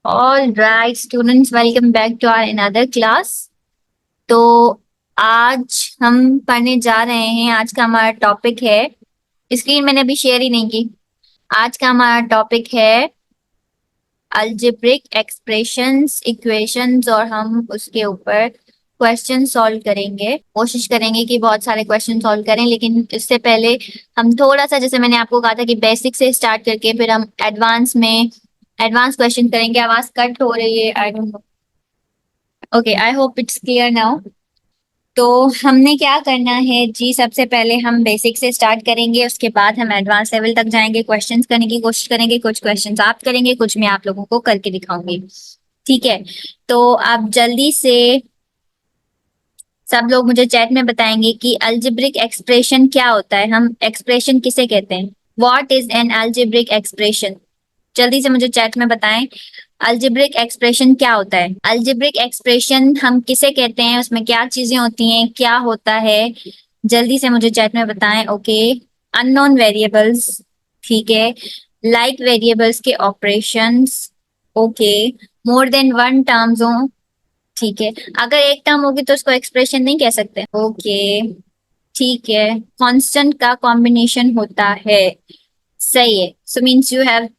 All right, students, welcome back to our another class. तो आज हम पढ़ने जा रहे हैं। आज का हमारा टॉपिक है, स्क्रीन मैंने अभी शेयर ही नहीं की। आज का हमारा टॉपिक है अल्जेब्रिक एक्सप्रेशंस, इक्वेशंस, और हम उसके ऊपर क्वेश्चन सॉल्व करेंगे। कोशिश करेंगे कि बहुत सारे क्वेश्चन सॉल्व करें, लेकिन इससे पहले हम थोड़ा सा, जैसे मैंने आपको कहा था कि बेसिक से स्टार्ट करके फिर हम एडवांस क्वेश्चन करेंगे। आवाज कट हो रही है, I don't know. Okay, I hope it's clear now. तो हमने क्या करना है जी, सबसे पहले हम बेसिक से स्टार्ट करेंगे, उसके बाद हम एडवांस लेवल तक जाएंगे, क्वेश्चंस करने की कोशिश करेंगे। कुछ क्वेश्चंस आप करेंगे, कुछ मैं आप लोगों को करके दिखाऊंगी। ठीक है, तो आप जल्दी से सब लोग मुझे चैट में बताएंगे कि अल्जेब्रिक एक्सप्रेशन क्या होता है, हम एक्सप्रेशन किसे कहते हैं। What is an algebraic expression? जल्दी से मुझे चैट में बताएं, अल्जेब्रिक एक्सप्रेशन क्या होता है। अल्जेब्रिक एक्सप्रेशन हम किसे कहते हैं, उसमें क्या चीजें होती हैं, क्या होता है, जल्दी से मुझे चैट में बताएं। ओके, अननोन वेरिएबल्स, ठीक है, लाइक वेरिएबल्स के operations, okay, more than one terms हो, ठीक है, अगर एक टर्म होगी तो उसको एक्सप्रेशन नहीं कह सकते। ओके, ठीक है, कांस्टेंट का कॉम्बिनेशन होता है, सही है। So means you have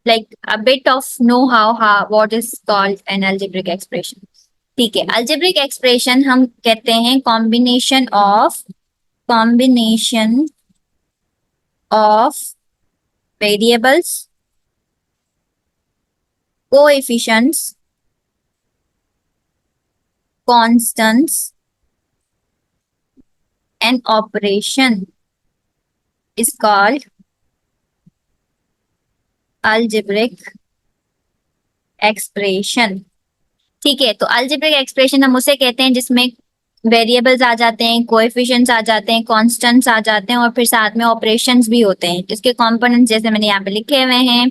like a bit of know how what is called an algebraic expression. ठीक है, algebraic expression हम कहते हैं combination of variables, coefficients, constants and operation is called algebraic expression. ठीक है, तो अल्जेब्रिक एक्सप्रेशन हम उसे कहते हैं जिसमें वेरिएबल्स आ जाते हैं, कोएफिशिएंट्स आ जाते हैं, कांस्टेंट्स आ जाते हैं, और फिर साथ में ऑपरेशंस भी होते हैं। जिसके कंपोनेंट्स जैसे मैंने यहाँ पे लिखे हुए हैं,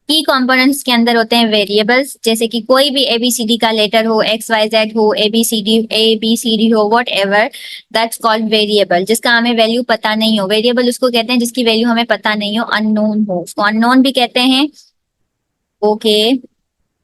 की कंपोनेंट्स के अंदर होते हैं वेरिएबल्स, जैसे कि कोई भी एबीसीडी का लेटर हो, एक्स वाई जेड हो, एबीसीडी हो, what ever, that's called variable. जिसका हमें वैल्यू पता नहीं हो, वेरिएबल उसको कहते हैं जिसकी वैल्यू हमें पता नहीं हो, अननोन हो, उसको अननोन भी कहते हैं। Okay,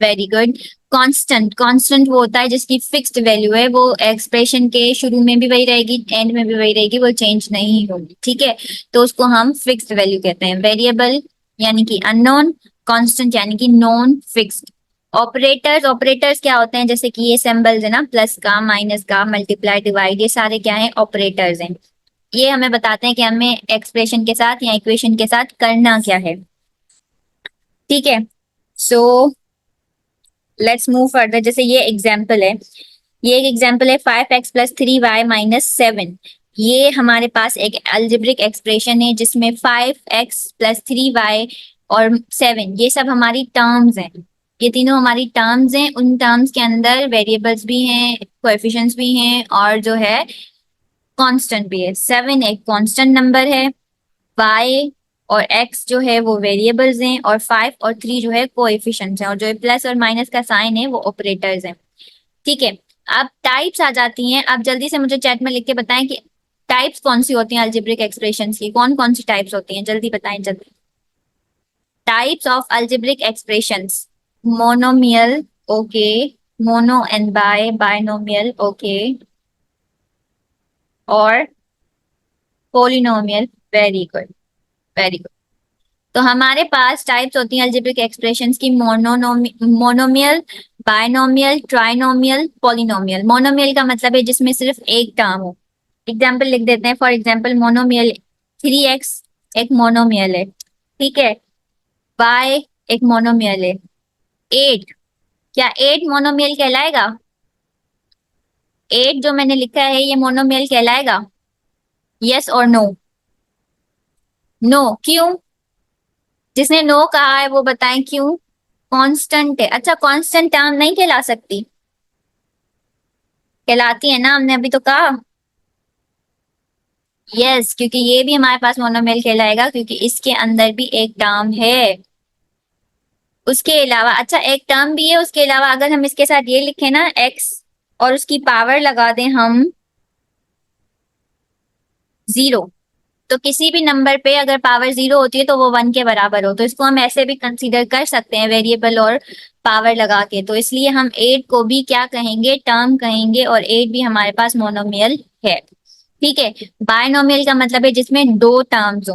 very good. कांस्टेंट वो होता है जिसकी फिक्स्ड वैल्यू है, वो एक्सप्रेशन के शुरू में भी वही रहेगी, एंड में भी वही रहेगी, वो चेंज नहीं होगी। ठीक है, तो उसको हम फिक्स्ड वैल्यू कहते हैं। वेरिएबल यानी कि अननोन, कांस्टेंट यानी कि नॉन फिक्स्ड। ऑपरेटर्स क्या होते हैं, जैसे कि ये सिंबल्स है ना, प्लस का, माइनस का, मल्टीप्लाई, डिवाइड, ये सारे क्या है, ऑपरेटर्स हैं। ये हमें बताते हैं कि हमें एक्सप्रेशन के साथ या इक्वेशन के साथ करना क्या है। ठीक है, सो लेट्स मूव फर्दर। जैसे ये एग्जाम्पल है, ये एक एग्जाम्पल है, 5x + 3y - 7। ये हमारे पास एक अल्जेब्रिक एक्सप्रेशन है जिसमें 5x + 3y और 7 ये सब हमारी टर्म्स हैं। ये तीनों हमारी टर्म्स हैं, उन टर्म्स के अंदर वेरिएबल्स भी हैं, कोएफिशिएंट्स भी हैं, और जो है कांस्टेंट भी है। 7 एक कांस्टेंट नंबर है, y और x जो है वो वेरिएबल्स हैं, और 5 और 3 जो है कोएफिशिएंट्स हैं, और जो प्लस और माइनस का साइन है वो ऑपरेटर्स हैं। ठीक है, अब टाइप्स आ जाती हैं। आप जल्दी से मुझे चैट में लिख के बताएं कि टाइप्स कौन सी होती हैं अल्जेब्रिक एक्सप्रेशंस की, कौन कौन सी टाइप्स होती हैं, जल्दी बताएं जल्दी। Types of algebraic expressions, monomial, okay, mono and binomial, okay, और polynomial, very good, very good. तो हमारे पास टाइप्स होती हैं अलजेब्रिक एक्सप्रेशंस की, monomial, binomial, trinomial, polynomial. Monomial का मतलब है जिसमें सिर्फ एक टर्म हो। एग्जाम्पल लिख देते हैं, फॉर एग्जाम्पल मोनोमियल 3x एक मोनोमियल है, ठीक है, y एक मोनोमियल है, 8, क्या 8 मोनोमियल कहलाएगा? 8 जो मैंने लिखा है ये मोनोमियल कहलाएगा? यस और नो? नो, क्यों? जिसने नो कहा है वो बताएं क्यों। कांस्टेंट है, अच्छा कांस्टेंट टर्म नहीं कहला सकती? कहलाती है ना, हमने अभी तो कहा। यस, क्योंकि ये भी हमारे पास मोनोमियल कहलाएगा, क्योंकि इसके अंदर भी एक टर्म है। उसके अलावा, अच्छा एक टर्म भी है, उसके अलावा अगर हम इसके साथ ये लिखें ना, x, और उसकी पावर लगा दें हम 0, तो किसी भी नंबर पे अगर पावर 0 होती है तो वो 1 के बराबर हो, तो इसको हम ऐसे भी कंसीडर कर सकते हैं वेरिएबल और पावर लगा के। तो इसलिए हम 8 को भी क्या कहेंगे, टर्म कहेंगे, और 8 भी हमारे पास मोनोमियल है। ठीक है, बायनोमियल का मतलब है जिसमें दो टर्म्स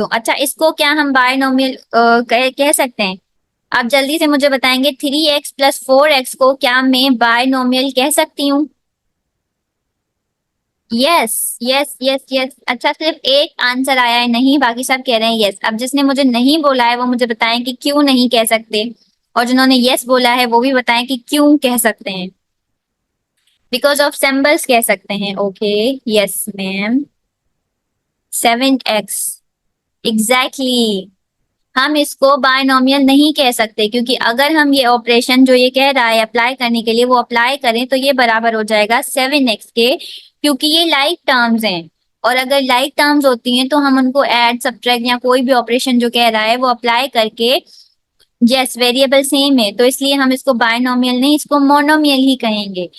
हो। अच्छा, इसको क्या हम बायनोमियल कह सकते हैं? आप जल्दी से मुझे बताएंगे 3x प्लस 4x को क्या मैं बायनोमियल कह सकती हूँ? Yes yes yes yes. अच्छा, सिर्फ एक आंसर आया है नहीं, बाकी सब कह रहे हैं यस। अब जिसने मुझे नहीं बोला है वो मुझे बताएं कि क्यों नहीं कह सकते, और जिन्होंने यस बोला है वो भी बताएं कि क्यों कह सकते हैं। बिकॉज ऑफ सिंबल्स कह सकते हैं। Okay, yes ma'am. 7x, exactly. हम इसको बायनोमियल नहीं कह सकते, क्योंकि अगर हम ये ऑपरेशन जो ये कह रहा है अप्लाई करने के लिए वो अप्लाई करें तो ये बराबर हो जाएगा 7x के, क्योंकि ये लाइक टर्म्स हैं। और अगर लाइक टर्म्स होती हैं तो हम उनको ऐड सब्ट्रैक्ट या कोई भी ऑपरेशन जो कह रहा है वो अप्लाई करके, यस वेरिएबल सेम है तो इसलिए हम इसको बायनोमियल नहीं, इसको मोनोमियल ही कहेंगे।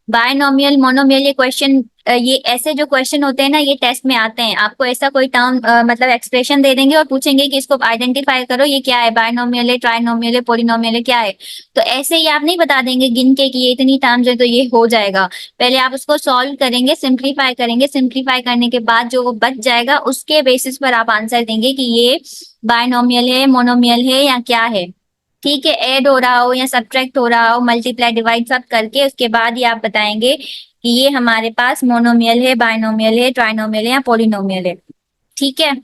बायनोमियल, मोनोमियल, ये क्वेश्चन, ये ऐसे जो क्वेश्चन होते हैं ना ये टेस्ट में आते हैं। आपको ऐसा कोई टर्म मतलब एक्सप्रेशन दे देंगे और पूछेंगे कि इसको आइडेंटिफाई करो, ये क्या है, बायनोमियल है, ट्राइनोमियल है, पोलिनोमियल है, क्या है। तो ऐसे ही आप नहीं बता देंगे गिन के कि ये इतनी टर्म्स है तो ये हो जाएगा। पहले आप उसको सॉल्व करेंगे, सिंप्लीफाई करेंगे, सिंप्लीफाई करने के बाद जो वो बच जाएगा उसके बेसिस पर आप आंसर देंगे कि ये बायनोमियल है, मोनोमियल है, या क्या है। ठीक है, ऐड हो रहा हो या सब्ट्रैक्ट हो रहा हो, मल्टीप्लाई डिवाइड सब करके उसके बाद ही आप बताएंगे कि ये हमारे पास मोनोमियल है, बायनोमियल है, ट्राइनोमियल है या पोलिनोमियल है। ठीक है,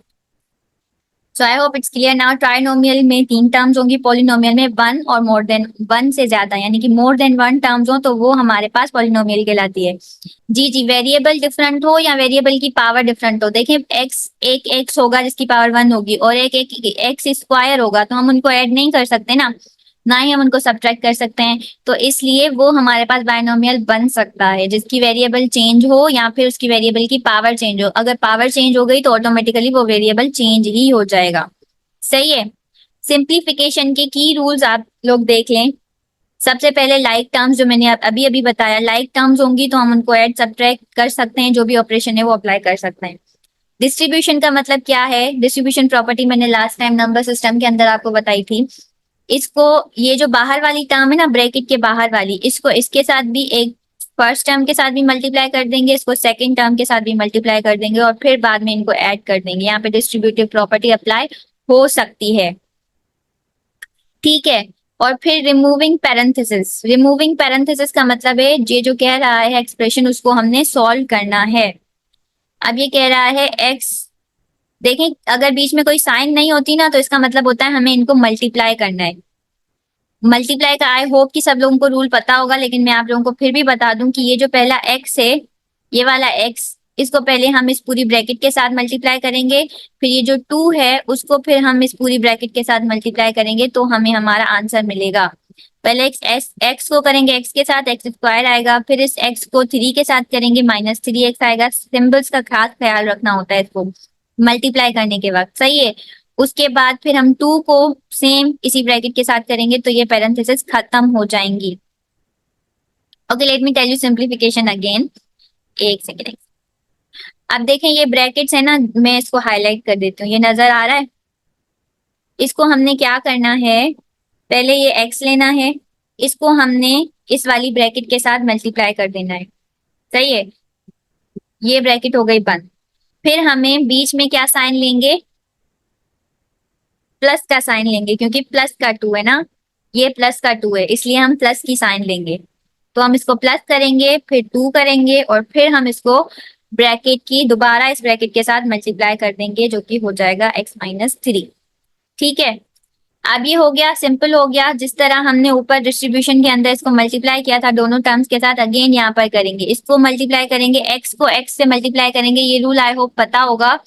so I hope it's clear now. Trinomial में 3 टर्म्स होंगी, पोलिनोमियल में 1 और मोर देन 1 से ज्यादा, यानी कि मोर देन 1 टर्म्स हो तो वो हमारे पास पोलिनोमियल कहलाती है। जी जी, वेरिएबल डिफरेंट हो या वेरिएबल की पावर डिफरेंट हो, देखिए एक्स, एक एक्स होगा जिसकी पावर 1 होगी और एक एक्स स्क्वायर होगा, तो हम उनको ऐड नहीं कर सकते ना ही हम उनको सब्ट्रैक्ट कर सकते हैं। तो इसलिए वो हमारे पास बायनोमियल बन सकता है जिसकी वेरिएबल चेंज हो या फिर उसकी वेरिएबल की पावर चेंज हो। अगर पावर चेंज हो गई तो ऑटोमेटिकली वो वेरिएबल चेंज ही हो जाएगा। सही है। सिंप्लीफिकेशन के की रूल्स आप लोग देख लें। सबसे पहले लाइक टर्म्स जो मैंने अभी अभी बताया, लाइक टर्म्स होंगी तो हम उनको ऐड सब्ट्रैक्ट कर सकते हैं, जो भी ऑपरेशन है वो अप्लाई कर सकते हैं। डिस्ट्रीब्यूशन का मतलब क्या है? डिस्ट्रीब्यूशन प्रॉपर्टी मैंने लास्ट टाइम नंबर सिस्टम के अंदर आपको बताई थी। इसको, ये जो बाहर वाली टर्म है ना, ब्रैकेट के बाहर वाली, इसको इसके साथ भी एक फर्स्ट टर्म के साथ भी मल्टीप्लाई कर देंगे, इसको सेकंड टर्म के साथ भी मल्टीप्लाई कर देंगे और फिर बाद में इनको ऐड कर देंगे। यहाँ पे डिस्ट्रीब्यूटिव प्रॉपर्टी अप्लाई हो सकती है। ठीक है, और फिर रिमूविंग पैरेंथेसिस। रिमूविंग पैरेंथेसिस का मतलब है ये जो कह रहा है एक्सप्रेशन उसको हमने सॉल्व करना है। अब ये कह रहा है एक्स, देखें अगर बीच में कोई साइन नहीं होती ना तो इसका मतलब होता है हमें इनको मल्टीप्लाई करना है। मल्टीप्लाई का आई होप कि सब लोगों को रूल पता होगा, लेकिन मैं आप लोगों को फिर भी बता दूं कि ये जो पहला एक्स है, ये वाला एक्स, इसको पहले हम इस पूरी ब्रैकेट के साथ मल्टीप्लाई करेंगे, फिर ये जो 2 है उसको फिर हम इस पूरी ब्रैकेट के साथ मल्टीप्लाई करेंगे तो हमें हमारा आंसर मिलेगा। पहले एक्स को करेंगे एक्स के साथ, एक्स स्क्वायर आएगा, फिर इस एक्स को 3 के साथ करेंगे, -3x आएगा। सिंबल्स का खास ख्याल रखना होता है इसको मल्टीप्लाई करने के वक्त। सही है। उसके बाद फिर हम 2 को सेम इसी ब्रैकेट के साथ करेंगे तो ये पैरेंथेसिस खत्म हो जाएंगी। Okay, let me tell you simplification again. एक सेकेंड। अब देखें ये ब्रैकेट्स है ना, मैं इसको हाईलाइट कर देती हूँ, ये नजर आ रहा है। इसको हमने क्या करना है, पहले ये x लेना है, इसको हमने इस वाली ब्रैकेट के साथ मल्टीप्लाई कर देना है। सही है, ये ब्रैकेट हो गई बंद। फिर हमें बीच में क्या साइन लेंगे, प्लस का साइन लेंगे, क्योंकि प्लस का 2 है ना, ये प्लस का 2 है इसलिए हम प्लस की साइन लेंगे। तो हम इसको प्लस करेंगे, फिर 2 करेंगे और फिर हम इसको ब्रैकेट की दोबारा इस ब्रैकेट के साथ मल्टीप्लाई कर देंगे जो कि हो जाएगा x-3। ठीक है, अब ये हो गया, सिंपल हो गया। जिस तरह हमने ऊपर डिस्ट्रीब्यूशन के अंदर इसको मल्टीप्लाई किया था दोनों टर्म्स के साथ, अगेन यहाँ पर करेंगे, इसको मल्टीप्लाई करेंगे, एक्स को एक्स से मल्टीप्लाई करेंगे। ये रूल आई होप पता होगा।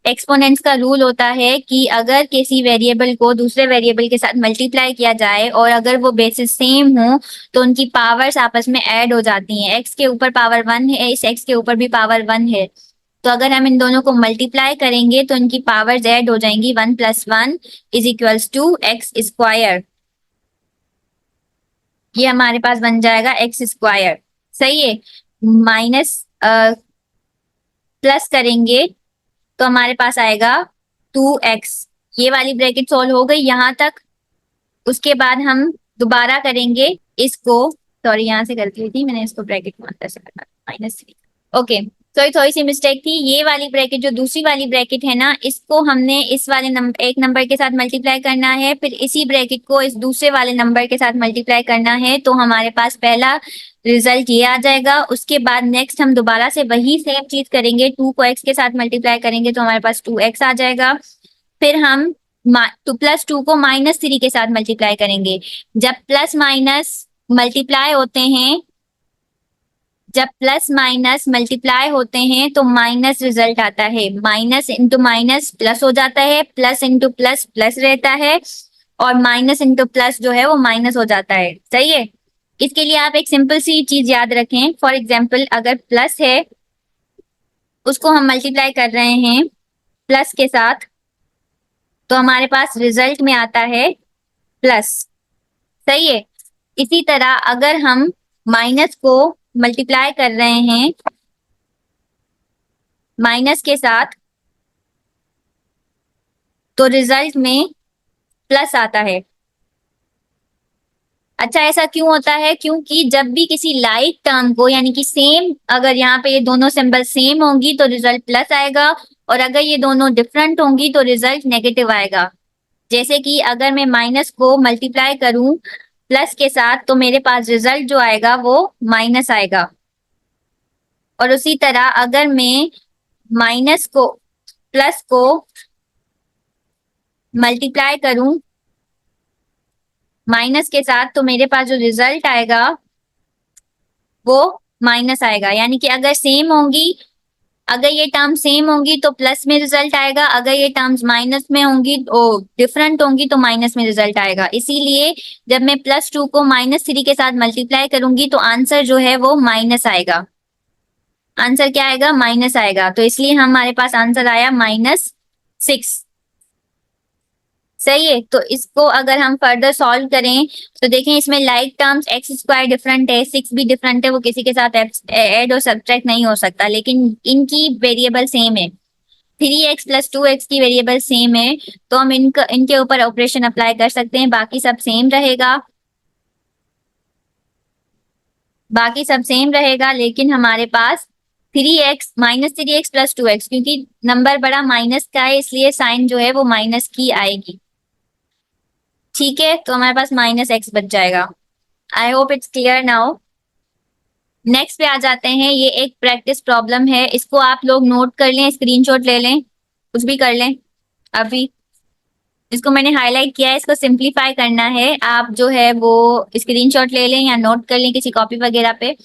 एक्सपोनेंट्स का रूल होता है कि अगर किसी वेरिएबल को दूसरे वेरिएबल के साथ मल्टीप्लाई किया जाए और अगर वो बेसिस सेम हो तो उनकी पावर्स आपस में ऐड हो जाती हैं। एक्स के ऊपर पावर 1 है, इस एक्स के ऊपर भी पावर 1 है, तो अगर हम इन दोनों को मल्टीप्लाई करेंगे तो इनकी पावर्स ऐड हो जाएंगी। 1 + 1 = एक्स स्क्वायर। ये हमारे पास बन जाएगा एक्स स्क्वायर। सही है। माइनस प्लस करेंगे तो हमारे पास आएगा 2x। ये वाली ब्रैकेट सॉल्व हो गई यहाँ तक। उसके बाद हम दोबारा करेंगे इसको, सॉरी यहाँ से गलती हुई थी, मैंने इसको ब्रैकेट को अंदर से करना, -3। ओके, सॉरी थोड़ी सी मिस्टेक थी। ये वाली ब्रैकेट जो दूसरी वाली ब्रैकेट है ना, इसको हमने इस वाले एक नंबर के साथ मल्टीप्लाई करना है, फिर इसी ब्रैकेट को इस दूसरे वाले नंबर के साथ मल्टीप्लाई करना है, तो हमारे पास पहला रिजल्ट ये आ जाएगा। उसके बाद नेक्स्ट हम दोबारा से वही सेम चीज करेंगे, 2 को x के साथ मल्टीप्लाई करेंगे तो हमारे पास 2x आ जाएगा। फिर हम +2 को -3 के साथ मल्टीप्लाई करेंगे। जब प्लस माइनस मल्टीप्लाई होते हैं, जब प्लस माइनस मल्टीप्लाई होते हैं तो माइनस रिजल्ट आता है। माइनस इंटू माइनस प्लस हो जाता है, प्लस इंटू प्लस प्लस रहता है, और माइनस इंटू प्लस जो है वो माइनस हो जाता है। सही है। इसके लिए आप एक सिंपल सी चीज याद रखें। फॉर एग्जाम्पल अगर प्लस है, उसको हम मल्टीप्लाई कर रहे हैं प्लस के साथ, तो हमारे पास रिजल्ट में आता है प्लस। सही है। इसी तरह अगर हम माइनस को मल्टीप्लाई कर रहे हैं माइनस के साथ, तो रिजल्ट में प्लस आता है। अच्छा, ऐसा क्यों होता है? क्योंकि जब भी किसी लाइक टर्म को, यानी कि सेम, अगर यहाँ पे ये दोनों सिंबल सेम होंगी तो रिजल्ट प्लस आएगा, और अगर ये दोनों डिफरेंट होंगी तो रिजल्ट नेगेटिव आएगा। जैसे कि अगर मैं माइनस को मल्टीप्लाई करूं प्लस के साथ, तो मेरे पास रिजल्ट जो आएगा वो माइनस आएगा। और उसी तरह अगर मैं माइनस को प्लस को मल्टीप्लाई करूं माइनस के साथ, तो मेरे पास जो रिजल्ट आएगा वो माइनस आएगा। यानी कि अगर सेम होंगी, अगर ये टर्म सेम होंगी तो प्लस में रिजल्ट आएगा, अगर ये टर्म्स माइनस में होंगी, डिफरेंट होंगी, तो माइनस में रिजल्ट आएगा। इसीलिए जब मैं +2 को -3 के साथ मल्टीप्लाई करूंगी तो आंसर जो है वो माइनस आएगा। आंसर क्या आएगा? माइनस आएगा। तो इसलिए हमारे पास आंसर आया -6। सही है। तो इसको अगर हम फर्दर सॉल्व करें तो देखें, इसमें लाइक टर्म्स x² डिफरेंट है, 6 भी डिफरेंट है, वो किसी के साथ ऐड और सब्ट्रैक्ट नहीं हो सकता, लेकिन इनकी वेरिएबल सेम है। 3x + 2x की वेरिएबल सेम है, तो हम इनके ऊपर ऑपरेशन अप्लाई कर सकते हैं। बाकी सब सेम रहेगा, बाकी सब सेम रहेगा, लेकिन हमारे पास 3x -3x + 2x, क्योंकि नंबर बड़ा माइनस का है, इसलिए साइन जो है वो माइनस की आएगी। ठीक है, तो हमारे पास -x बच जाएगा। आई hope it's clear now. Next पे आ जाते हैं। ये एक प्रैक्टिस प्रॉब्लम है, इसको आप लोग नोट कर लें, स्क्रीनशॉट ले लें, कुछ भी कर लें। अभी जिसको मैंने हाईलाइट किया है, इसको सिंप्लीफाई करना है। आप जो है वो स्क्रीनशॉट ले लें या नोट कर लें किसी कॉपी वगैरह पे,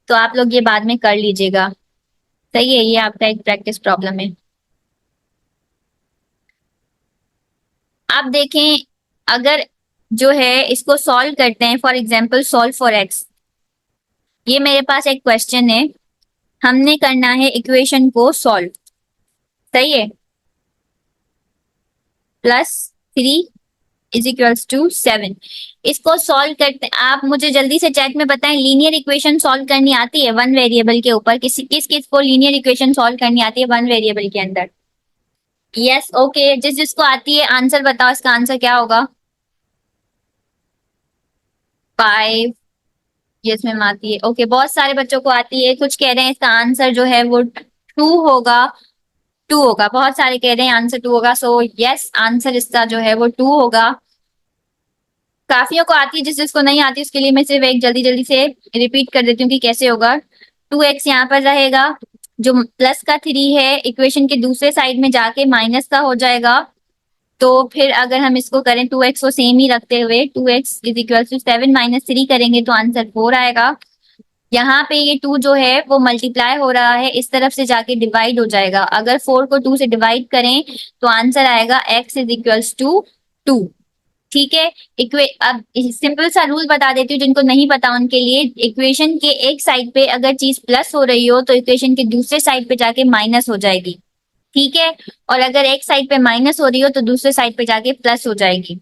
तो आप लोग ये बाद में कर लीजिएगा। सही है, ये आपका एक प्रैक्टिस प्रॉब्लम है। आप देखें, अगर जो है इसको सॉल्व करते हैं, for example solve for x, ये मेरे पास एक क्वेश्चन है, हमने करना है इक्वेशन को सॉल्व। सही है। +3 = 7। इसको सॉल्व करते, आप मुझे जल्दी से चैट में बताएं, लीनियर इक्वेशन सॉल्व करनी आती है वन वेरिएबल के ऊपर? किस किस को लीनियर इक्वेशन सॉल्व करनी आती है वन वेरिएबल के अंदर? यस, ओके, जिसको आती है आंसर बताओ, इसका आंसर क्या होगा? 5। यस मैम आती है। ओके, बहुत सारे बच्चों को आती है, कुछ कह रहे हैं इसका आंसर जो है वो 2 होगा। 2 होगा, बहुत सारे कह रहे हैं आंसर 2 होगा। सो यस, आंसर इसका जो है वो 2 होगा। काफियों को आती है, जिसको नहीं आती उसके लिए मैं सिर्फ एक जल्दी जल्दी से रिपीट कर देती हूँ कि कैसे होगा। 2x यहाँ पर रहेगा, जो प्लस का 3 है इक्वेशन के दूसरे साइड में जाके माइनस का हो जाएगा। तो फिर अगर हम इसको करें 2x को सेम ही रखते हुए, 2x = 7 - 3 करेंगे तो आंसर 4 आएगा। यहाँ पे ये 2 जो है वो मल्टीप्लाई हो रहा है, इस तरफ से जाके डिवाइड हो जाएगा। अगर 4 को 2 से डिवाइड करें तो आंसर आएगा x = 2। ठीक है। अब सिंपल सा रूल बता देती हूँ जिनको नहीं पता उनके लिए। इक्वेशन के एक साइड पे अगर चीज प्लस हो रही हो तो इक्वेशन के दूसरे साइड पे जाके माइनस हो जाएगी। ठीक है। और अगर एक साइड पे माइनस हो रही हो तो दूसरे साइड पे जाके प्लस हो जाएगी।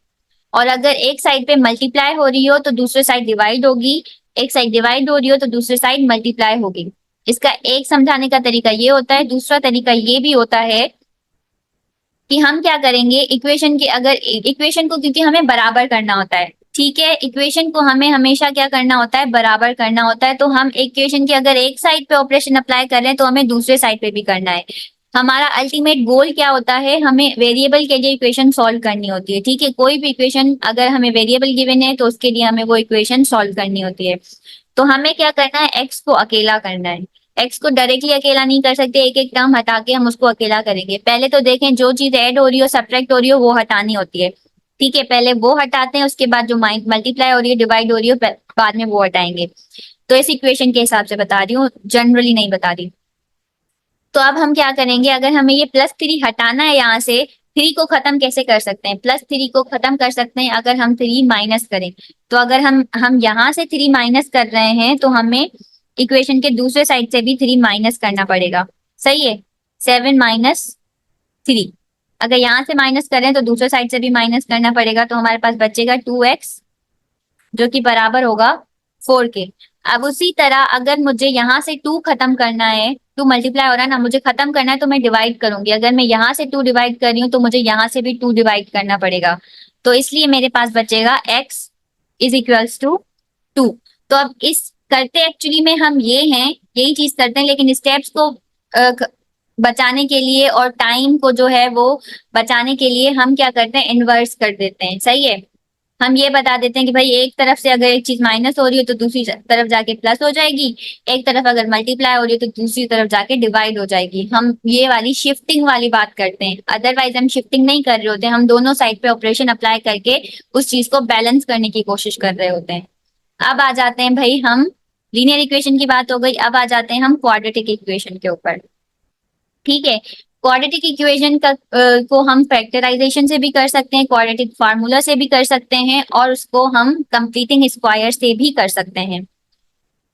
और अगर एक साइड पे मल्टीप्लाई हो रही हो तो दूसरे साइड डिवाइड होगी, एक साइड डिवाइड हो रही हो तो दूसरे साइड मल्टीप्लाई होगी। इसका एक समझाने का तरीका ये होता है। दूसरा तरीका ये भी होता है कि हम क्या करेंगे, इक्वेशन के अगर इक्वेशन को, क्योंकि हमें बराबर करना होता है, ठीक है, इक्वेशन को हमें हमेशा क्या करना होता है, बराबर करना होता है। तो हम इक्वेशन की अगर एक साइड पे ऑपरेशन अप्लाई कर रहे हैं तो हमें दूसरे साइड पे भी करना है। हमारा अल्टीमेट गोल क्या होता है, हमें वेरिएबल के लिए इक्वेशन सॉल्व करनी होती है, ठीक है। कोई भी इक्वेशन अगर हमें वेरिएबल गिवन है तो उसके लिए हमें वो इक्वेशन सॉल्व करनी होती है। तो हमें क्या करना है, एक्स को अकेला करना है। एक्स को डायरेक्टली अकेला नहीं कर सकते, एक एक टर्म हटा के हम उसको अकेला करेंगे। पहले तो देखें, जो चीज ऐड हो रही हो, सब्ट्रैक्ट हो रही हो, वो हटानी होती है, ठीक है। पहले वो हटाते हैं, उसके बाद जो मल्टीप्लाई हो रही है, डिवाइड हो रही है, बाद में वो हटाएंगे। तो इस इक्वेशन के हिसाब से बता रही हूँ, जनरली नहीं बता रही। तो अब हम क्या करेंगे, अगर हमें ये +3 हटाना है यहाँ से, 3 को खत्म कैसे कर सकते हैं, +3 को खत्म कर सकते हैं अगर हम 3 माइनस करें। तो अगर हम यहाँ से 3 माइनस कर रहे हैं तो हमें इक्वेशन के दूसरे साइड से भी 3 माइनस करना पड़ेगा, सही है। 7 माइनस 3, अगर यहाँ से माइनस करें तो दूसरे साइड से भी माइनस करना पड़ेगा, तो हमारे पास बचेगा 2x, जो कि बराबर होगा 4 के। अब उसी तरह अगर मुझे यहाँ से 2 खत्म करना है, 2 मल्टीप्लाई हो रहा है ना, मुझे खत्म करना है तो मैं डिवाइड करूंगी। अगर मैं यहाँ से 2 डिवाइड कर रही हूँ तो मुझे यहाँ से भी 2 डिवाइड करना पड़ेगा। तो इसलिए मेरे पास बचेगा x इज इक्वल्स टू 2। तो अब इस करते एक्चुअली में हम ये हैं, यही चीज करते हैं, लेकिन स्टेप्स को बचाने के लिए और टाइम को जो है वो बचाने के लिए हम क्या करते हैं, इनवर्स कर देते हैं, सही है। हम ये बता देते हैं कि भाई एक तरफ से अगर एक चीज माइनस हो रही है तो दूसरी तरफ जाके प्लस हो जाएगी, एक तरफ अगर मल्टीप्लाई हो रही है तो दूसरी तरफ जाके डिवाइड हो जाएगी। हम ये वाली शिफ्टिंग वाली बात करते हैं, अदरवाइज हम शिफ्टिंग नहीं कर रहे होते, हम दोनों साइड पे ऑपरेशन अप्लाई करके उस चीज को बैलेंस करने की कोशिश कर रहे होते हैं। अब आ जाते हैं भाई, हम लीनियर इक्वेशन की बात हो गई, अब आ जाते हैं हम क्वाड्रेटिक इक्वेशन के ऊपर, ठीक है। क्वाड्रेटिक इक्वेशन का को हम फैक्टराइजेशन से भी कर सकते हैं, क्वाड्रेटिक फार्मूला से भी कर सकते हैं, और उसको हम कंप्लीटिंग स्क्वायर से भी कर सकते हैं,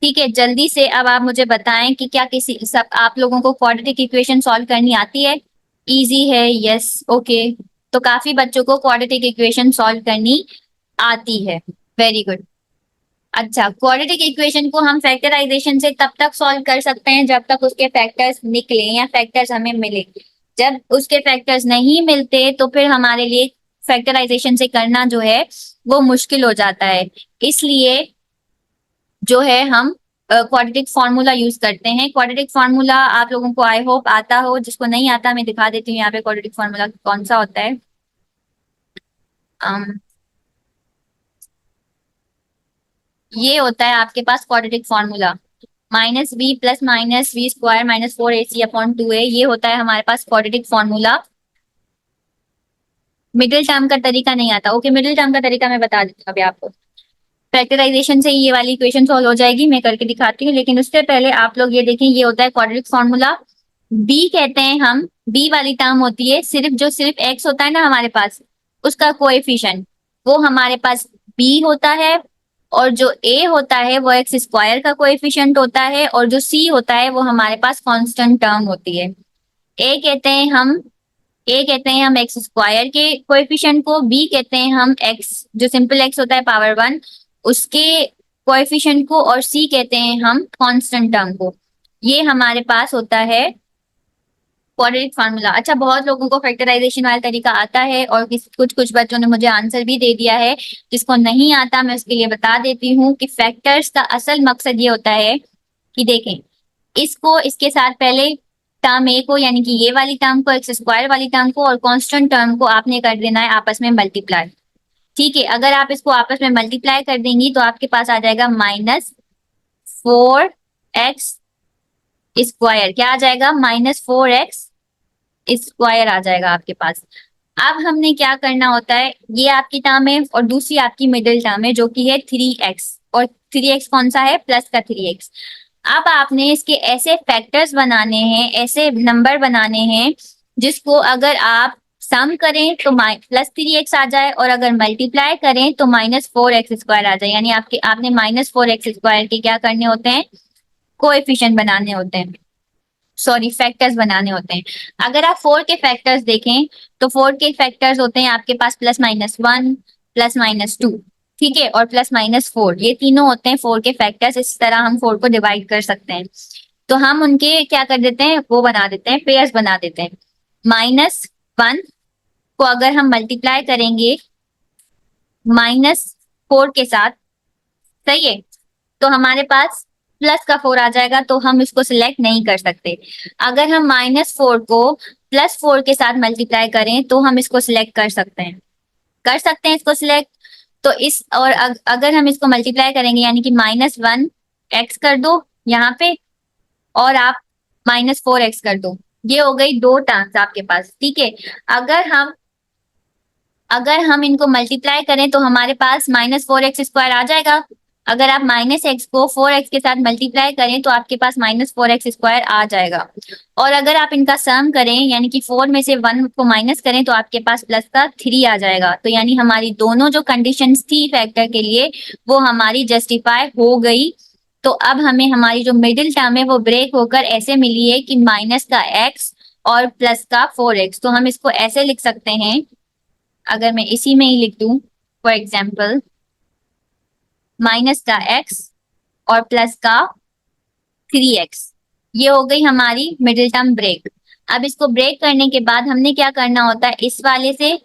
ठीक है। जल्दी से अब आप मुझे बताएं कि क्या किसी सब आप लोगों को क्वाड्रेटिक इक्वेशन सॉल्व करनी आती है, इजी है, यस, ओके। तो काफी बच्चों को क्वाड्रेटिक इक्वेशन सॉल्व करनी आती है, वेरी गुड। अच्छा, क्वाड्रेटिक इक्वेशन को हम फैक्टराइजेशन से तब तक सॉल्व कर सकते हैं जब तक उसके फैक्टर्स निकले या फैक्टर्स हमें मिले। जब उसके फैक्टर्स नहीं मिलते तो फिर हमारे लिए फैक्टराइजेशन से करना जो है वो मुश्किल हो जाता है। इसलिए जो है हम क्वाड्रेटिक फार्मूला यूज करते हैं। क्वाड्रेटिक फार्मूला आप लोगों को आई होप आता हो, जिसको नहीं आता मैं दिखा देती हूँ यहाँ पे क्वाड्रेटिक फार्मूला कौन सा होता है। ये होता है आपके पास quadratic formula, -b plus minus b square -4ac/2a, ये होता है हमारे पास क्वाड्रेटिक फार्मूला। मिडिल टर्म का तरीका नहीं आता, ओके, मिडिल टर्म का तरीका मैं बता देती हूँ अभी आपको। फैक्टराइजेशन से ये वाली इक्वेशन सॉल्व हो जाएगी, मैं करके दिखाती हूँ, लेकिन उससे पहले आप लोग ये देखें, ये होता है क्वाड्रेटिक फार्मूला। बी कहते हैं हम, बी वाली टर्म होती है सिर्फ एक्स होता है ना हमारे पास, उसका कोएफिशिएंट वो हमारे पास बी होता है, और जो ए होता है वो एक्स स्क्वायर का कोएफिशिएंट होता है, और जो सी होता है वो हमारे पास कांस्टेंट टर्म होती है। ए कहते हैं हम ए कहते हैं हम एक्स स्क्वायर के कोएफिशिएंट को, बी कहते हैं हम एक्स जो सिंपल एक्स होता है पावर 1 उसके कोएफिशिएंट को, और सी कहते हैं हम कांस्टेंट टर्म को। ये हमारे पास होता है क्वाड्रेटिक फार्मूला। अच्छा, बहुत लोगों को फैक्टराइजेशन वाला तरीका आता है, और कुछ कुछ बच्चों ने मुझे आंसर भी दे दिया है। जिसको नहीं आता मैं उसके लिए बता देती हूँ कि फैक्टर्स का असल मकसद ये होता है कि देखें, इसको इसके साथ पहले टर्म ए को, यानी कि ये वाली टर्म को, एक्स स्क्वायर वाली टर्म को, और कांस्टेंट टर्म को आपने कर देना है आपस में मल्टीप्लाई, ठीक है। अगर आप इसको आपस में मल्टीप्लाई कर देंगी तो आपके पास आ जाएगा -4x स्क्वायर, क्या आ जाएगा, -4x स्क्वायर आ जाएगा आपके पास। अब हमने क्या करना होता है, ये आपकी टर्म है और दूसरी आपकी मिडिल टर्म है जो कि है 3x, और 3x कौन सा है, प्लस का 3x। अब आपने इसके ऐसे फैक्टर्स बनाने हैं, ऐसे नंबर बनाने हैं जिसको अगर आप सम करें तो +3x आ जाए, और अगर मल्टीप्लाई करें तो -4x स्क्वायर आ जाए। यानी आपने -4x स्क्वायर के क्या करने होते हैं, कोएफिशिएंट बनाने होते हैं, सॉरी फैक्टर्स बनाने होते हैं। अगर आप 4 के फैक्टर्स देखें तो 4 के फैक्टर्स होते हैं आपके पास +-1 +-2, ठीक है, और +-4, ये तीनों होते हैं 4 के फैक्टर्स। इस तरह हम 4 को डिवाइड कर सकते हैं। तो हम उनके क्या कर देते हैं, वो बना देते हैं, पेयर्स बना देते हैं। -1 को अगर हम मल्टीप्लाई करेंगे -4 के साथ, सही है, तो हमारे पास +4 आ जाएगा, तो हम इसको सिलेक्ट नहीं कर सकते। अगर हम -4 को +4 के साथ मल्टीप्लाई करें तो हम इसको सिलेक्ट कर सकते हैं इसको सिलेक्ट। तो इस और अगर हम इसको मल्टीप्लाई करेंगे यानी कि -1x कर दो यहाँ पे, और आप -4x कर दो, ये हो गई दो टर्म्स आपके पास, ठीक है। अगर हम अगर हम इनको मल्टीप्लाई करें तो हमारे पास -4x² आ जाएगा। अगर आप -x को 4x के साथ मल्टीप्लाई करें तो आपके पास -4x² आ जाएगा। और अगर आप इनका सम करें यानी कि 4 में से 1 को माइनस करें तो आपके पास प्लस का 3 आ जाएगा। तो यानी हमारी दोनों जो कंडीशंस थी फैक्टर के लिए वो हमारी जस्टिफाई हो गई। तो अब हमें हमारी जो मिडिल टर्म है वो ब्रेक होकर ऐसे मिली है कि माइनस का x और प्लस का 4x। तो हम इसको ऐसे लिख सकते हैं, अगर मैं इसी में ही लिख दूं फॉर एग्जाम्पल, माइनस का x और प्लस का 3x, ये हो गई हमारी मिडिल टर्म ब्रेक। अब इसको ब्रेक करने के बाद हमने क्या करना होता है, इस वाले से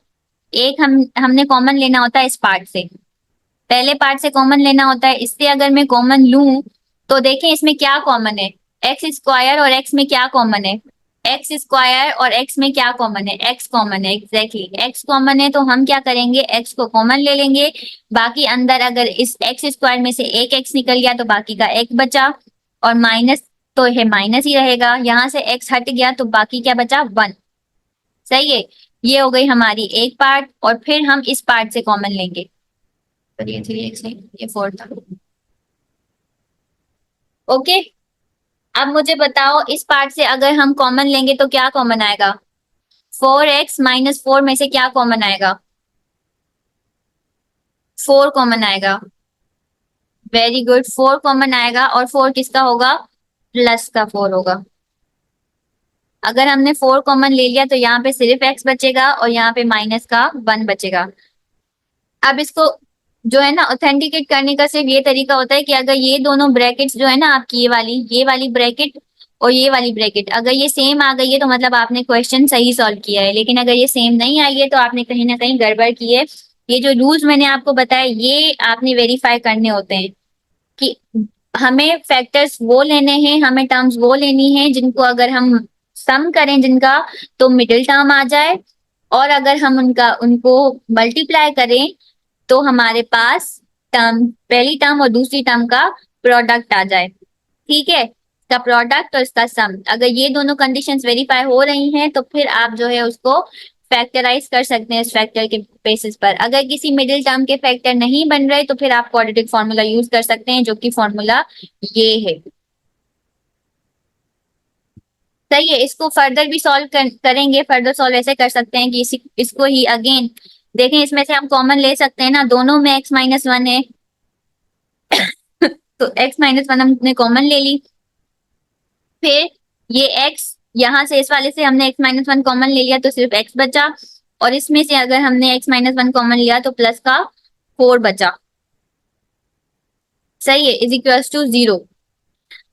एक हमने कॉमन लेना होता है, इस पार्ट से पहले पार्ट से कॉमन लेना होता है। इससे अगर मैं कॉमन लूं तो देखें इसमें क्या कॉमन है, x² और x में क्या कॉमन है, x² और x में क्या कॉमन है, x कॉमन है, एग्जैक्टली x कॉमन है। तो हम क्या करेंगे, x को कॉमन ले लेंगे, बाकी अंदर अगर इस x² में से एक x निकल गया तो बाकी का एक बचा, और माइनस तो है माइनस ही रहेगा, यहाँ से x हट गया तो बाकी क्या बचा, 1। सही है, ये हो गई हमारी एक पार्ट। और फिर हम इस पार्ट से कॉमन लेंगे, तो ये 3x है, ये 4 था। ओके, अब मुझे बताओ इस पार्ट से अगर हम कॉमन लेंगे तो क्या कॉमन आएगा, 4x - 4 में से क्या कॉमन आएगा, 4 कॉमन आएगा। वेरी गुड, 4 कॉमन आएगा, और 4 किसका होगा, प्लस का 4 होगा। अगर हमने 4 कॉमन ले लिया तो यहाँ पे सिर्फ x बचेगा और यहाँ पे माइनस का 1 बचेगा। अब इसको जो है ना ऑथेंटिकेट करने का सिर्फ ये तरीका होता है कि अगर ये दोनों ब्रैकेट्स जो है ना आपकी, ये वाली ब्रैकेट और ये वाली ब्रैकेट अगर ये सेम आ गई है तो मतलब आपने क्वेश्चन सही सॉल्व किया है, लेकिन अगर ये सेम नहीं आई है तो आपने कहीं ना कहीं गड़बड़ की है। ये जो रूल्स मैंने आपको बताया ये आपने वेरीफाई करने होते हैं कि हमें फैक्टर्स वो लेने हैं, हमें टर्म्स वो लेनी है जिनको अगर हम सम करें जिनका तो मिडिल टर्म आ जाए, और अगर हम उनको मल्टीप्लाई करें तो हमारे पास टर्म, पहली टर्म और दूसरी टर्म का प्रोडक्ट आ जाए, ठीक है, इसका प्रोडक्ट और इसका सम। अगर ये दोनों कंडीशंस वेरीफाई हो रही हैं तो फिर आप जो है उसको फैक्टराइज कर सकते हैं इस फैक्टर के बेसिस पर। अगर किसी मिडिल टर्म के फैक्टर नहीं बन रहे तो फिर आप क्वाड्रेटिक फॉर्मूला यूज कर सकते हैं, जो कि फॉर्मूला ये है। सही है, इसको फर्दर भी सॉल्व करेंगे, फर्दर सॉल्व ऐसे कर सकते हैं कि इसको ही अगेन देखें, इसमें से हम कॉमन ले सकते हैं ना, दोनों में x-1 है तो x-1 हमने कॉमन ले ली, फिर ये x यहाँ से इस वाले से हमने x-1 कॉमन ले लिया तो सिर्फ x बचा, और इसमें से अगर हमने x-1 कॉमन लिया तो प्लस का 4 बचा। सही है, इज इक्वल्स टू 0।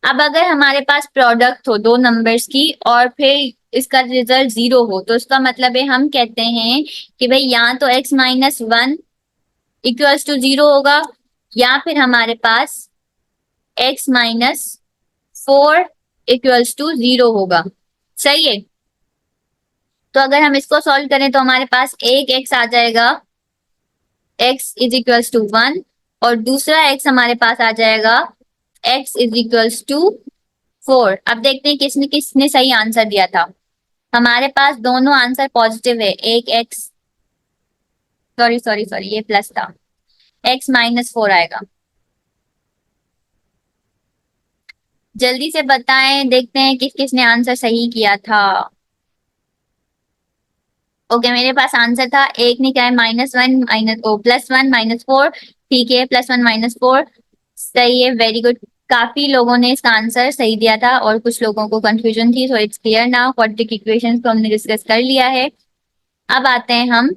अब अगर हमारे पास प्रोडक्ट हो दो नंबर्स की और फिर इसका रिजल्ट 0 हो तो इसका मतलब है हम कहते हैं कि भाई यहाँ तो x-1 इक्वल्स टू 0 होगा, या फिर हमारे पास x-4 इक्वल्स टू 0 होगा। सही है, तो अगर हम इसको सॉल्व करें तो हमारे पास एक x आ जाएगा, x इज इक्वल्स टू 1, और दूसरा x हमारे पास आ जाएगा x इज इक्वल्स टू 4। अब देखते हैं किसने किसने सही आंसर दिया था। हमारे पास दोनों आंसर पॉजिटिव है, एक x, सॉरी सॉरी सॉरी ये प्लस था, x-4 आएगा। जल्दी से बताएं, देखते हैं किस किसने आंसर सही किया था। ओके, मेरे पास आंसर था, एक ने क्या है +1 - 4, ठीक है, +1 - 4 सही है, वेरी गुड। काफी लोगों ने इसका आंसर सही दिया था और कुछ लोगों को कंफ्यूजन थी, so it's clear now. Quadratic equations को हमने डिस्कस कर लिया है। अब आते हैं हम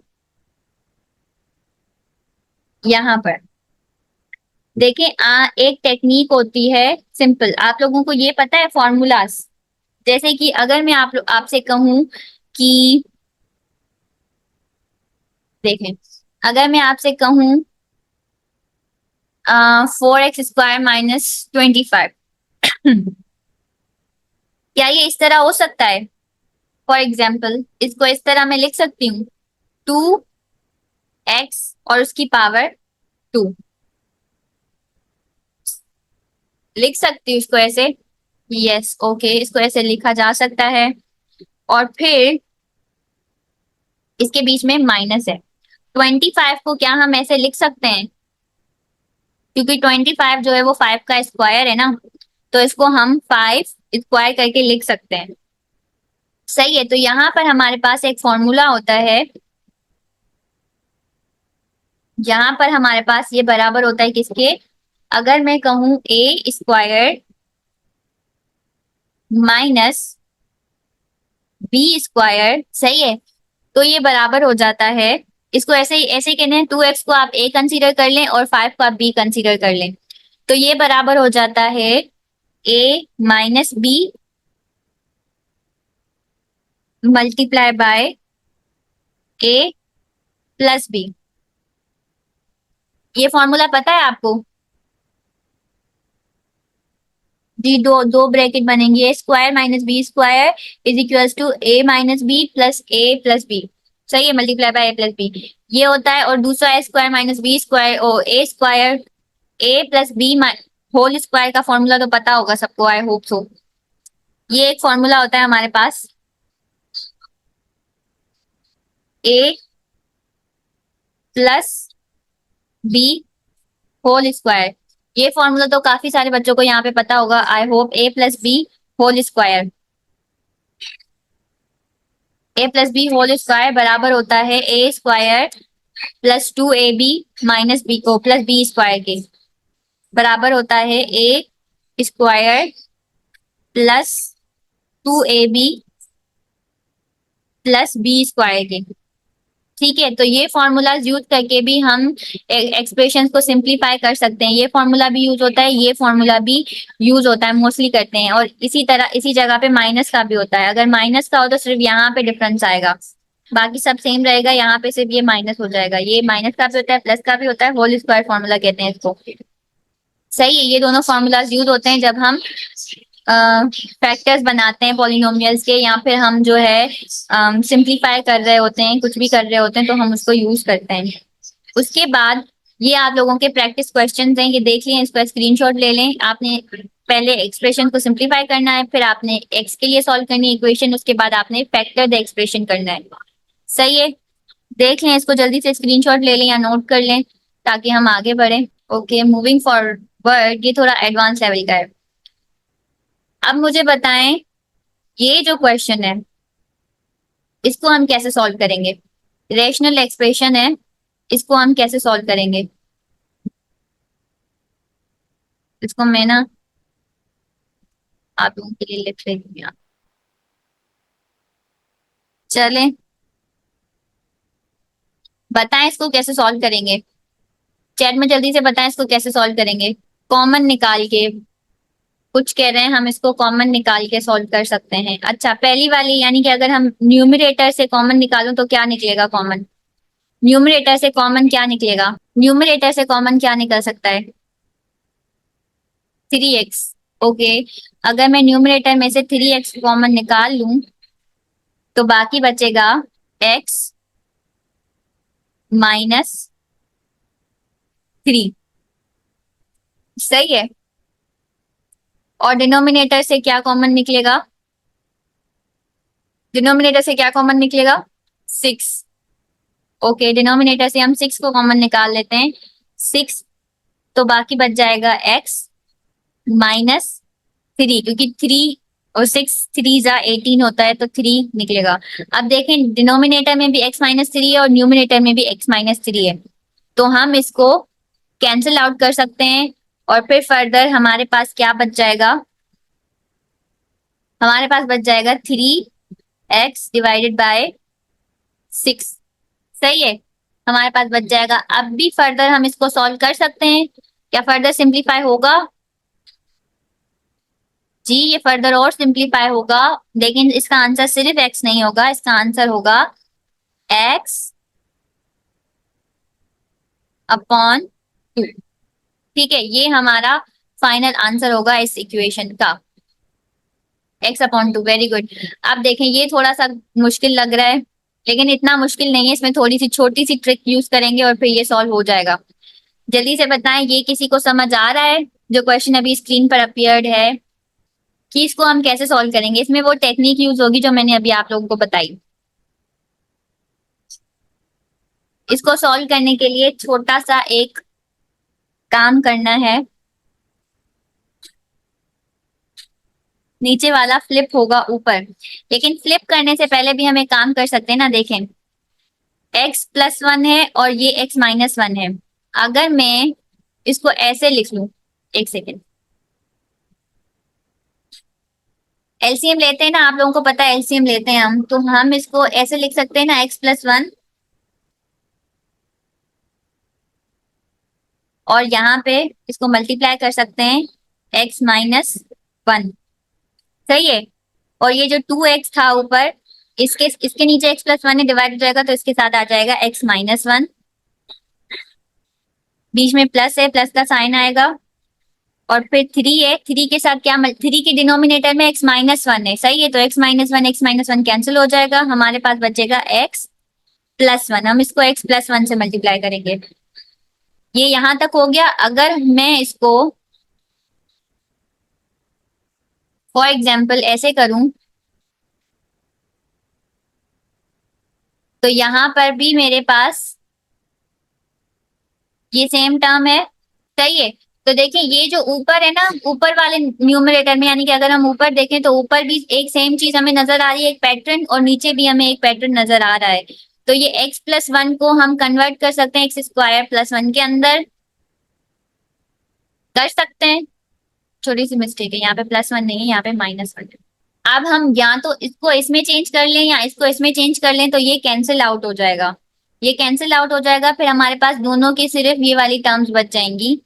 यहाँ पर, देखें एक टेक्निक होती है सिंपल, आप लोगों को ये पता है फॉर्मूलाज, जैसे कि अगर मैं आपसे कहूं कि देखें, अगर मैं आपसे कहूं 4x² - 25, क्या ये इस तरह हो सकता है? फॉर एग्जाम्पल इसको इस तरह मैं लिख सकती हूँ 2x और उसकी पावर 2, लिख सकती हूँ इसको ऐसे? यस, ओके, इसको ऐसे लिखा जा सकता है। और फिर इसके बीच में माइनस है। 25 को क्या हम ऐसे लिख सकते हैं? क्योंकि 25 जो है वो 5 का स्क्वायर है ना, तो इसको हम 5 स्क्वायर करके लिख सकते हैं। सही है, तो यहाँ पर हमारे पास एक फॉर्मूला होता है, यहाँ पर हमारे पास ये बराबर होता है किसके? अगर मैं कहूँ a² - b², सही है, तो ये बराबर हो जाता है, इसको ऐसे ऐसे ही कहते हैं, 2x को आप a कंसीडर कर लें और 5 को आप b कंसीडर कर लें, तो ये बराबर हो जाता है a - b multiply by a plus b। ये फॉर्मूला पता है आपको? जी, दो दो ब्रैकेट बनेंगे, a² - b² is equals to a - b plus a plus b। सही है, multiply by a plus b ये होता है। और दूसरा a² - b² और a plus b whole square का फॉर्मूला तो पता होगा सबको, आई होप सो। ये एक फॉर्मूला होता है हमारे पास, a plus b whole square. ये फॉर्मूला तो काफी सारे बच्चों को यहाँ पे पता होगा, I hope. a plus b whole square, a plus B whole square बराबर होता है a² plus 2ab minus B को प्लस b² के, बराबर होता है a² plus 2ab plus b² के। ठीक है, तो ये फॉर्मूला यूज करके भी हम एक्सप्रेशंस को सिंप्लीफाई कर सकते हैं। ये फॉर्मूला भी यूज होता है, ये फॉर्मूला भी यूज होता है, मोस्टली करते हैं। और इसी तरह इसी जगह पे माइनस का भी होता है, अगर माइनस का हो तो सिर्फ यहाँ पे डिफरेंस आएगा, बाकी सब सेम रहेगा, यहाँ पे सिर्फ ये माइनस हो जाएगा। ये माइनस का भी होता है, प्लस का भी होता है, होल स्क्वायर फॉर्मूला कहते हैं इसको। सही है, ये दोनों फॉर्मूलाज यूज होते हैं जब हम फैक्टर्स बनाते हैं पॉलिनोमियल्स के, या फिर हम जो है सिंप्लीफाई कर रहे होते हैं, कुछ भी कर रहे होते हैं, तो हम उसको यूज करते हैं। उसके बाद ये आप लोगों के प्रैक्टिस क्वेश्चन हैं, ये देख लें, इसका स्क्रीनशॉट ले लें। आपने पहले एक्सप्रेशन को सिंप्लीफाई करना है, फिर आपने एक्स के लिए सॉल्व करनी है इक्वेशन, उसके बाद आपने फैक्टर द एक्सप्रेशन करना है। सही है, देख लें इसको, जल्दी से स्क्रीनशॉट ले लें या नोट कर लें ताकि हम आगे बढ़े। ओके, मूविंग फॉरवर्ड, ये थोड़ा एडवांस लेवल का है। अब मुझे बताएं, ये जो क्वेश्चन है इसको हम कैसे सॉल्व करेंगे? रेशनल एक्सप्रेशन है, इसको हम कैसे सॉल्व करेंगे? इसको मैं ना आप लोगों के लिए लिख लेती हूँ। चलें, बताएं इसको कैसे सॉल्व करेंगे, चैट में जल्दी से बताएं इसको कैसे सॉल्व करेंगे। कॉमन निकाल के, कुछ कह रहे हैं हम इसको कॉमन निकाल के सॉल्व कर सकते हैं। अच्छा, पहली वाली, यानी कि अगर हम न्यूमरेटर से कॉमन निकालूं तो क्या निकलेगा कॉमन? न्यूमरेटर से कॉमन क्या निकलेगा? न्यूमरेटर से कॉमन क्या निकल सकता है? 3x। ओके, अगर मैं न्यूमरेटर में से 3x कॉमन निकाल लूं तो बाकी बचेगा x -3। सही है, और डिनोमिनेटर से क्या कॉमन निकलेगा? डिनोमिनेटर से क्या कॉमन निकलेगा? 6। ओके, डिनोमिनेटर से हम 6 को कॉमन निकाल लेते हैं, 6, तो बाकी बच जाएगा x -3, क्योंकि 3 और 6 3 जा 18 होता है, तो 3 निकलेगा। अब देखें, डिनोमिनेटर में भी x-3 है और न्यूमिनेटर में भी x-3 है, तो हम इसको कैंसिल आउट कर सकते हैं। और फिर फर्दर हमारे पास क्या बच जाएगा? हमारे पास बच जाएगा 3x डिवाइडेड बाय 6। सही है, हमारे पास बच जाएगा। अब भी फर्दर हम इसको सॉल्व कर सकते हैं, क्या फर्दर सिंप्लीफाई होगा? जी, ये फर्दर और सिंप्लीफाई होगा, लेकिन इसका आंसर सिर्फ x नहीं होगा, इसका आंसर होगा x अपॉन 2। ठीक है, ये हमारा फाइनल आंसर होगा इस इक्वेशन का, x/2। Very good. अब देखें, ये थोड़ा सा मुश्किल लग रहा है, लेकिन इतना मुश्किल नहीं है, इसमें थोड़ी सी छोटी सी ट्रिक यूज करेंगे और फिर ये सॉल्व हो जाएगा। जल्दी से बताएं, ये किसी को समझ आ रहा है जो क्वेश्चन अभी स्क्रीन पर अपीयर्ड है, कि इसको हम कैसे सॉल्व करेंगे? इसमें वो टेक्निक यूज होगी जो मैंने अभी आप लोगों को बताई। इसको सॉल्व करने के लिए छोटा सा एक काम करना है, नीचे वाला फ्लिप होगा ऊपर, लेकिन फ्लिप करने से पहले भी हम एक काम कर सकते हैं ना। देखें, x+1 है और ये x-1 है। अगर मैं इसको ऐसे लिख लूं, एक सेकेंड, एलसीएम लेते हैं ना, आप लोगों को पता है एलसीएम लेते हैं हम, तो हम इसको ऐसे लिख सकते हैं ना, x+1, और यहाँ पे इसको मल्टीप्लाई कर सकते हैं x-1। सही है। और ये जो 2x था ऊपर, इसके इसके नीचे x+1 है, डिवाइड हो जाएगा तो इसके साथ आ जाएगा x-1। बीच में प्लस है, प्लस का साइन आएगा, और फिर 3 है, 3 के साथ क्या, 3 के डिनोमिनेटर में x-1 है। सही है, तो x-1 कैंसिल हो जाएगा, हमारे पास बचेगा x+1। हम इसको x+1 से मल्टीप्लाई करेंगे। ये यहां तक हो गया। अगर मैं इसको फॉर एग्जाम्पल ऐसे करूं, तो यहां पर भी मेरे पास ये सेम टर्म है। सही है, तो देखिए ये जो ऊपर है ना, ऊपर वाले न्यूमरेटर में, यानी कि अगर हम ऊपर देखें तो ऊपर भी एक सेम चीज हमें नजर आ रही है, एक पैटर्न, और नीचे भी हमें एक पैटर्न नजर आ रहा है। तो ये x+1 को हम कन्वर्ट कर सकते हैं x² + 1 के अंदर, कर सकते हैं। छोटी सी मिस्टेक है, यहाँ पे +1 नहीं है, यहाँ पे -1 है। अब हम या तो इसको इसमें चेंज कर लें या इसको इसमें चेंज कर लें, तो ये कैंसिल आउट हो जाएगा, ये कैंसिल आउट हो जाएगा, फिर हमारे पास दोनों की सिर्फ ये वाली टर्म्स बच जाएंगी।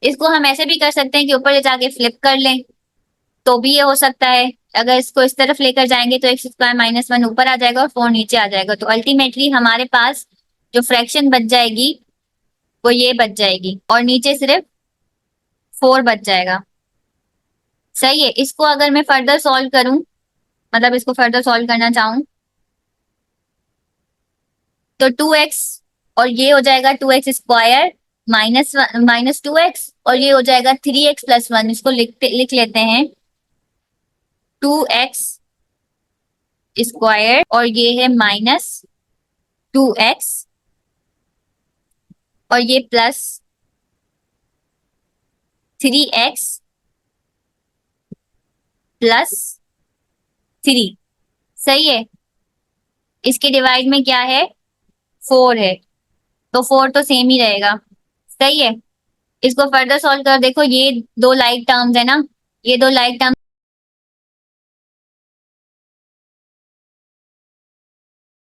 इसको हम ऐसे भी कर सकते हैं कि ऊपर जाके फ्लिप कर लें, तो भी ये हो सकता है। अगर इसको इस तरफ लेकर जाएंगे तो x² - 1 ऊपर आ जाएगा और 4 नीचे आ जाएगा, तो अल्टीमेटली हमारे पास जो फ्रैक्शन बच जाएगी वो ये बच जाएगी, और नीचे सिर्फ 4 बच जाएगा। सही है, इसको अगर मैं फर्दर सॉल्व करूं, मतलब इसको फर्दर सॉल्व करना चाहूं, तो 2x, और ये हो जाएगा 2x² -2x, और ये हो जाएगा 3x+1। इसको लिख लेते हैं 2x², और ये है -2x, और ये +3x+3। सही है, इसके डिवाइड में क्या है, 4 है, तो 4 तो सेम ही रहेगा। सही है, इसको फर्दर सॉल्व कर देखो, ये दो लाइक टर्म्स है ना, ये दो लाइक टर्म्स